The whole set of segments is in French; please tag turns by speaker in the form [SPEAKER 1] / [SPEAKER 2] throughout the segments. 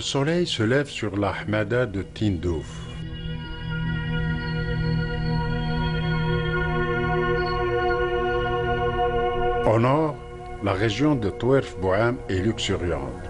[SPEAKER 1] Le soleil se lève sur la Hamada de Tindouf. Au nord, la région de Touerf Bouham est luxuriante.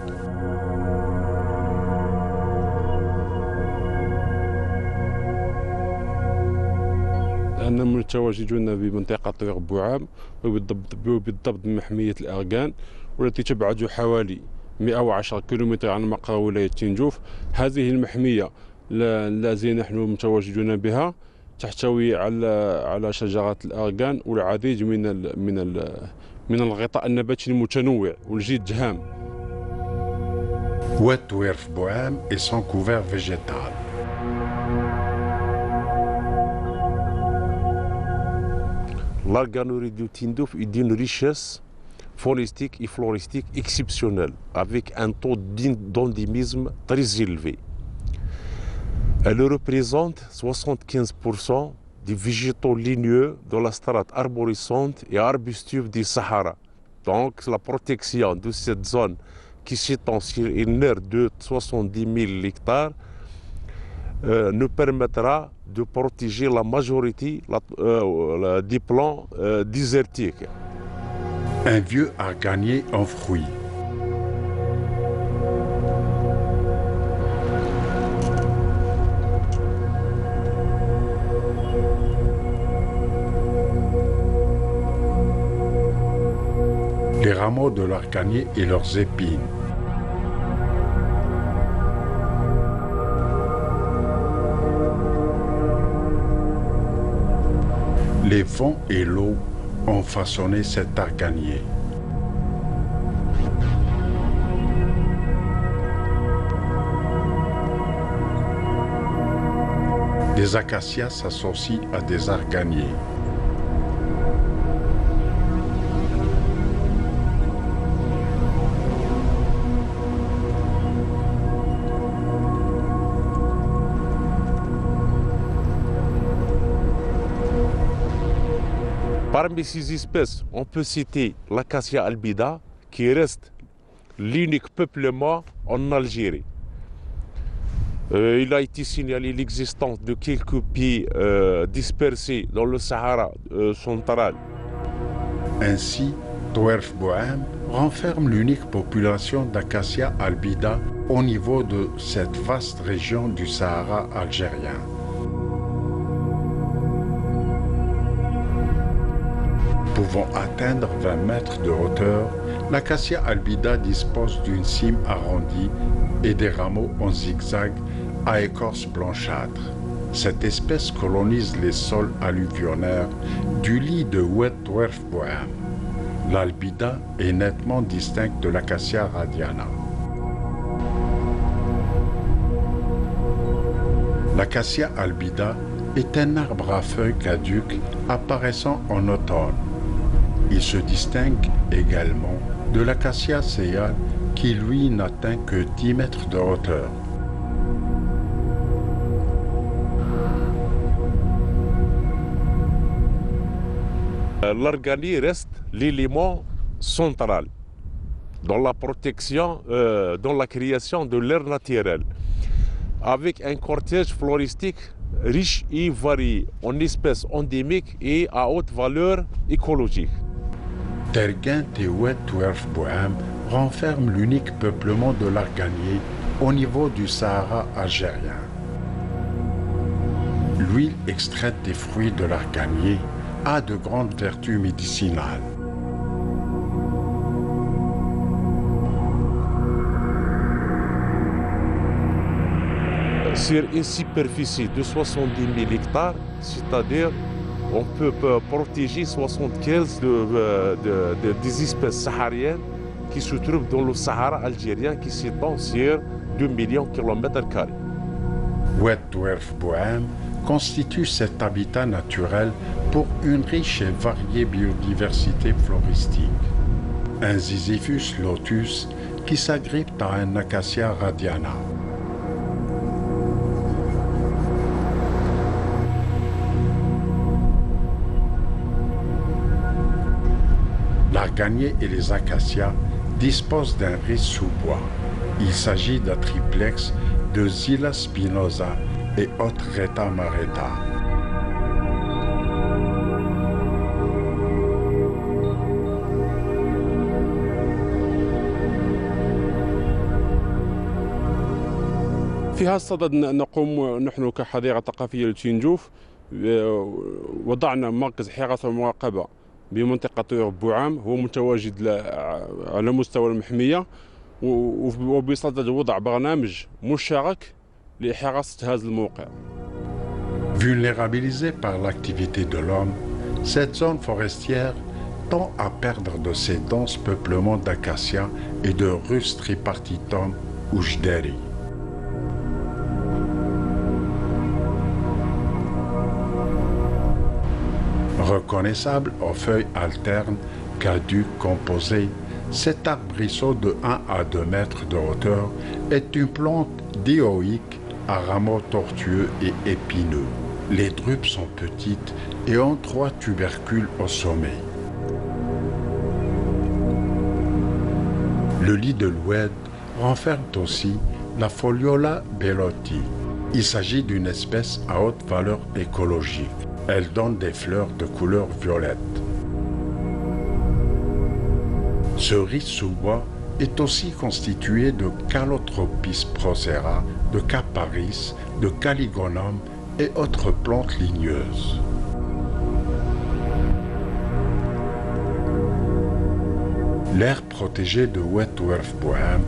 [SPEAKER 2] أننا متواجدون بمنطقة طوير بوعام وبالضبط بمحمية الأركان والتي تبعد حوالي 110 كيلومتر عن مقر ولاية تنجوف. هذه المحمية التي نحن متواجدون بها تحتوي على شجرات الأركان والعديد من الغطاء النباتي المتنوع والجد هام.
[SPEAKER 1] Oued Touerf Bouham est sans couvert végétal.
[SPEAKER 3] L'arganerie de Tindouf est d'une richesse faunistique et floristique exceptionnelle, avec un taux d'endémisme très élevé. Elle représente 75% des végétaux ligneux de la strate arborescente et arbustive du Sahara. Donc la protection de cette zone qui s'étend sur une aire de 70 000 hectares nous permettra de protéger la majorité des plants désertiques.
[SPEAKER 1] Un vieux arganier en fruits. Les rameaux de l'arganier et leurs épines. Les vents et l'eau ont façonné cet arganier. Des acacias s'associent à des arganiers.
[SPEAKER 3] Parmi ces espèces, on peut citer l'acacia albida, qui reste l'unique peuplement en Algérie. Il a été signalé l'existence de quelques pieds dispersés dans le Sahara central.
[SPEAKER 1] Ainsi, Touerf Bouham renferme l'unique population d'acacia albida au niveau de cette vaste région du Sahara algérien. Pouvant atteindre 20 mètres de hauteur, l'acacia albida dispose d'une cime arrondie et des rameaux en zigzag à écorce blanchâtre. Cette espèce colonise les sols alluvionnaires du lit de Oued Touerf Bouham. L'albida est nettement distincte de l'acacia radiana. L'acacia albida est un arbre à feuilles caduques apparaissant en automne. Il se distingue également de l'acacia séal qui lui n'atteint que 10 mètres de hauteur.
[SPEAKER 3] L'arganier reste l'élément central dans la protection, dans la création de l'air naturel, avec un cortège floristique riche et varié en espèces endémiques et à haute valeur écologique.
[SPEAKER 1] Terguint et Oued Touerf Bouham renferment l'unique peuplement de l'arganier au niveau du Sahara algérien. L'huile extraite des fruits de l'arganier a de grandes vertus médicinales.
[SPEAKER 3] Sur une superficie de 70 000 hectares, c'est-à-dire on peut protéger 75 des espèces sahariennes qui se trouvent dans le Sahara algérien qui s'étend sur 2 millions de kilomètres carrés.
[SPEAKER 1] Oued Touerf Bouham constitue cet habitat naturel pour une riche et variée biodiversité floristique. Un Ziziphus lotus qui s'agrippe à un acacia radiana. L'arganier et les acacias disposent d'un riche sous-bois. Il s'agit d'un triplex de Zilla spinosa et Othreta mareta.
[SPEAKER 2] في هذا الصدد نقوم نحن كحديقة ثقافية لتيندوف وضعنا مركز حراسة ومراقبة بمنطقة طوير بوعام، هو متواجد على مستوى المحمية وبصدد وضع برنامج مشترك لحراسة هذا الموقع.
[SPEAKER 1] Vulnérabilisée par l'activité de l'homme, cette zone forestière tend à perdre de ses denses peuplements d'acacias et de Rhus tripartitum ujhderi. Reconnaissable aux feuilles alternes, caduques, composées, cet arbrisseau de 1 à 2 mètres de hauteur est une plante dioïque à rameaux tortueux et épineux. Les drupes sont petites et ont 3 tubercules au sommet. Le lit de l'oued renferme aussi la Foliola bellotti. Il s'agit d'une espèce à haute valeur écologique. Elle donne des fleurs de couleur violette. Ce riz sous bois est aussi constitué de Calotropis procera, de Caparis, de Caligonum et autres plantes ligneuses. L'aire protégée de Wetwerf-Bohem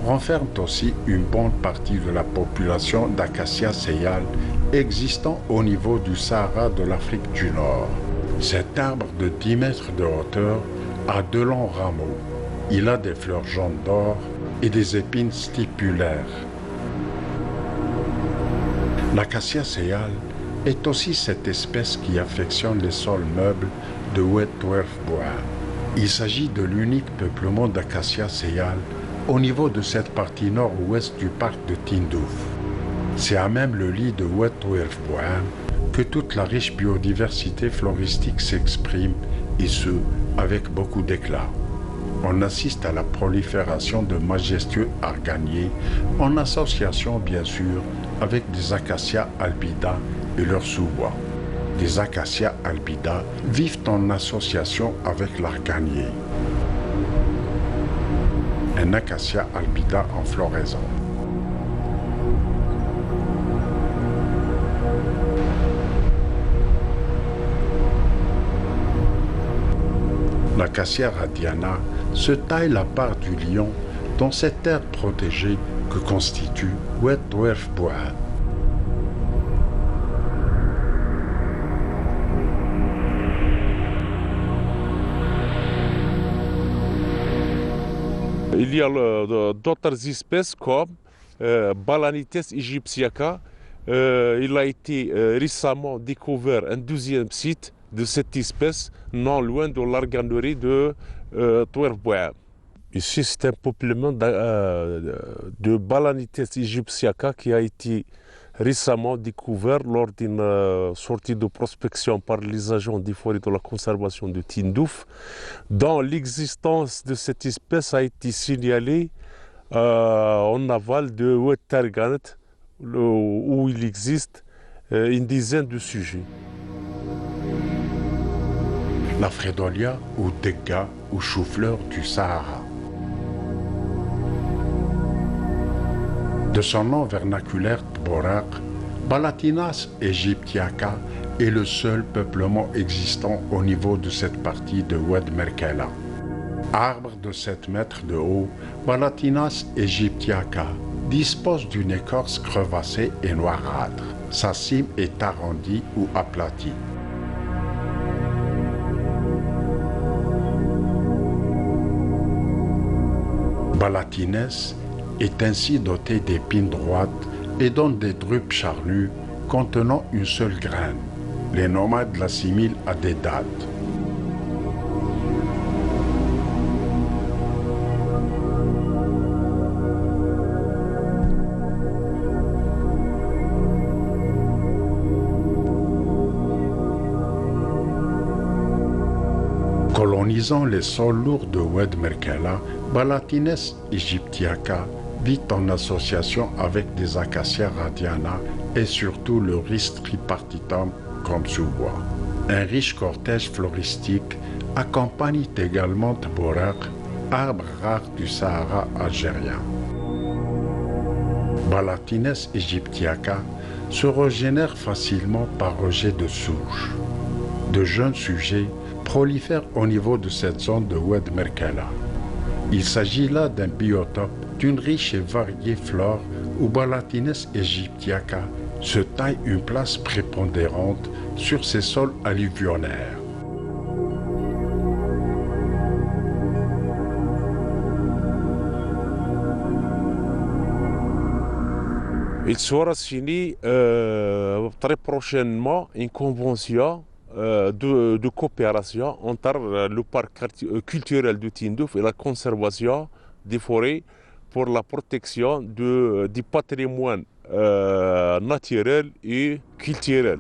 [SPEAKER 1] renferme aussi une bonne partie de la population d'acacia séale existant au niveau du Sahara de l'Afrique du Nord. Cet arbre de 10 mètres de hauteur a 2 longs rameaux. Il a des fleurs jaunes d'or et des épines stipulaires. L'acacia séale est aussi cette espèce qui affectionne les sols meubles de Wetwerf-Bohem. Il s'agit de l'unique peuplement d'acacia séale au niveau de cette partie nord-ouest du parc de Tindouf. C'est à même le lit de Wetwerf-Bohem que toute la riche biodiversité floristique s'exprime, et ce, avec beaucoup d'éclat. On assiste à la prolifération de majestueux arganiers, en association bien sûr avec des acacias albida et leurs sous-bois. Des acacias albida vivent en association avec l'arganier. Un acacia albida en floraison. L'acacia radiana se taille la part du lion dans cette aire protégée que constitue Wetwerf-Bohem.
[SPEAKER 3] Il y a d'autres espèces comme Balanites egyptiaca. Il a été récemment découvert un 2e site de cette espèce, non loin de l'arganerie de Twerf-Bohem. Ici, c'est un peuplement de Balanites egyptiaca qui a été récemment découvert lors d'une sortie de prospection par les agents des forêts de la conservation de Tindouf, dont l'existence de cette espèce a été signalée en aval de Oued-Targanet, où il existe une dizaine de sujets.
[SPEAKER 1] La Fredolia ou Degga ou chou-fleur du Sahara. De son nom vernaculaire Tborak, Balatinas egyptiaca est le seul peuplement existant au niveau de cette partie de Oued Merkela. Arbre de 7 mètres de haut, Balatinas egyptiaca dispose d'une écorce crevassée et noirâtre. Sa cime est arrondie ou aplatie. Balatines est ainsi doté d'épines droites et donne des drupes charnues contenant une seule graine. Les nomades l'assimilent à des dattes. Colonisant les sols lourds de Oued Merkela, Balatines egyptiaca vit en association avec des Acacia radiana et surtout le Rhys tripartitum comme sous-bois. Un riche cortège floristique accompagne également Tbouraq, arbre rare du Sahara algérien. Balatines aegyptiaca se régénère facilement par rejet de souche. De jeunes sujets prolifèrent au niveau de cette zone de Oued Merkala. Il s'agit là d'un biotope d'une riche et variée flore où Balatines aegyptiaca se taille une place prépondérante sur ces sols alluvionnaires.
[SPEAKER 3] Il sera signé très prochainement une convention de coopération entre le parc culturel de Tindouf et la conservation des forêts pour la protection du patrimoine naturel et culturel.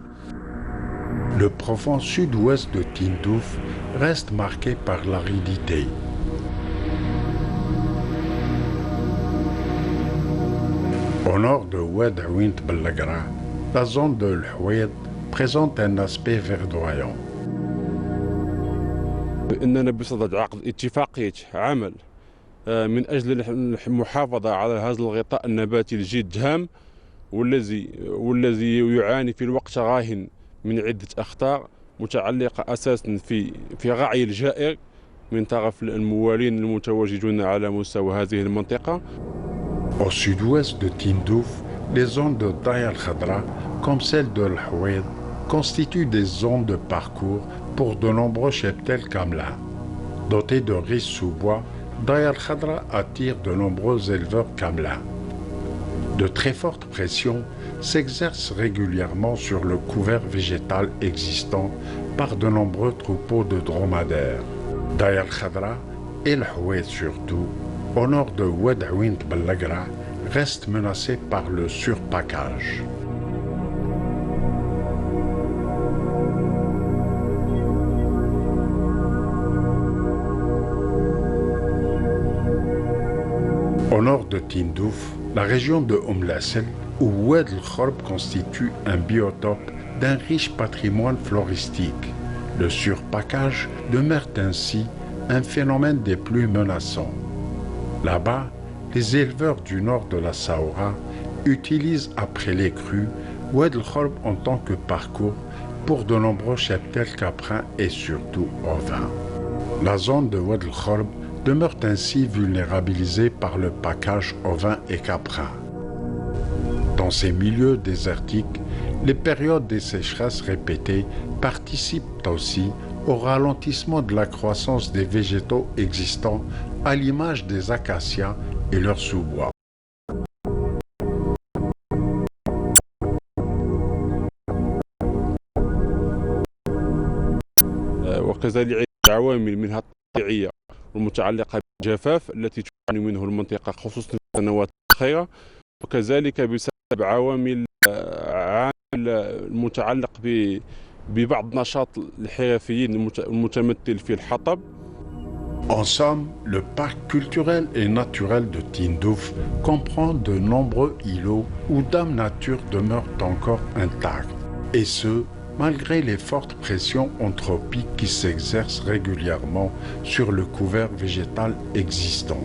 [SPEAKER 1] Le profond sud-ouest de Tindouf reste marqué par l'aridité. Au nord de Oued Awint Bellagra, la zone de l'Houed présente un aspect verdoyant.
[SPEAKER 2] إننا بصدد عقد اتفاقية عمل من أجل المحافظة على هذا الغطاء النباتي الجد هام والذي يعاني في الوقت راهن من عدة أخطار متعلقة أساسا في رعي الجائر من طرف الموالين المتواجدون على مستوى هذه المنطقة.
[SPEAKER 1] Au sud-ouest de Tindouf, les zones de Daïa al-Khadra, comme celle de l'Houed, constituent des zones de parcours pour de nombreux cheptels camelins. Dotés de riches sous-bois, Daïa al-Khadra attire de nombreux éleveurs camelins. De très fortes pressions s'exercent régulièrement sur le couvert végétal existant par de nombreux troupeaux de dromadaires. Daïa al-Khadra et l'Houed surtout, au nord de Oued Awint Bellagra, reste menacé par le surpackage. Au nord de Tindouf, la région de Lassel, où Oued el-Khorb constitue un biotope d'un riche patrimoine floristique. Le surpackage demeure ainsi un phénomène des plus menaçants. Là-bas, les éleveurs du nord de la Sahara utilisent après les crues Oued el-Khorb en tant que parcours pour de nombreux cheptels caprins et surtout ovins. La zone de Oued el-Khorb demeure ainsi vulnérabilisée par le package ovin et caprin. Dans ces milieux désertiques, les périodes de sécheresse répétées participent aussi au ralentissement de la croissance des végétaux existants à l'image des acacias et leurs sous-bois.
[SPEAKER 2] وكذلك عوامل منها الطبيعية والمتعلقة بالجفاف التي تعاني منه المنطقة خصوصا في السنوات الأخيرة، وكذلك بسبب عوامل المتعلق ببعض نشاط الحرفيين المتمثل في الحطب.
[SPEAKER 1] En somme, le parc culturel et naturel de Tindouf comprend de nombreux îlots où Dame Nature demeure encore intacte, et ce, malgré les fortes pressions anthropiques qui s'exercent régulièrement sur le couvert végétal existant.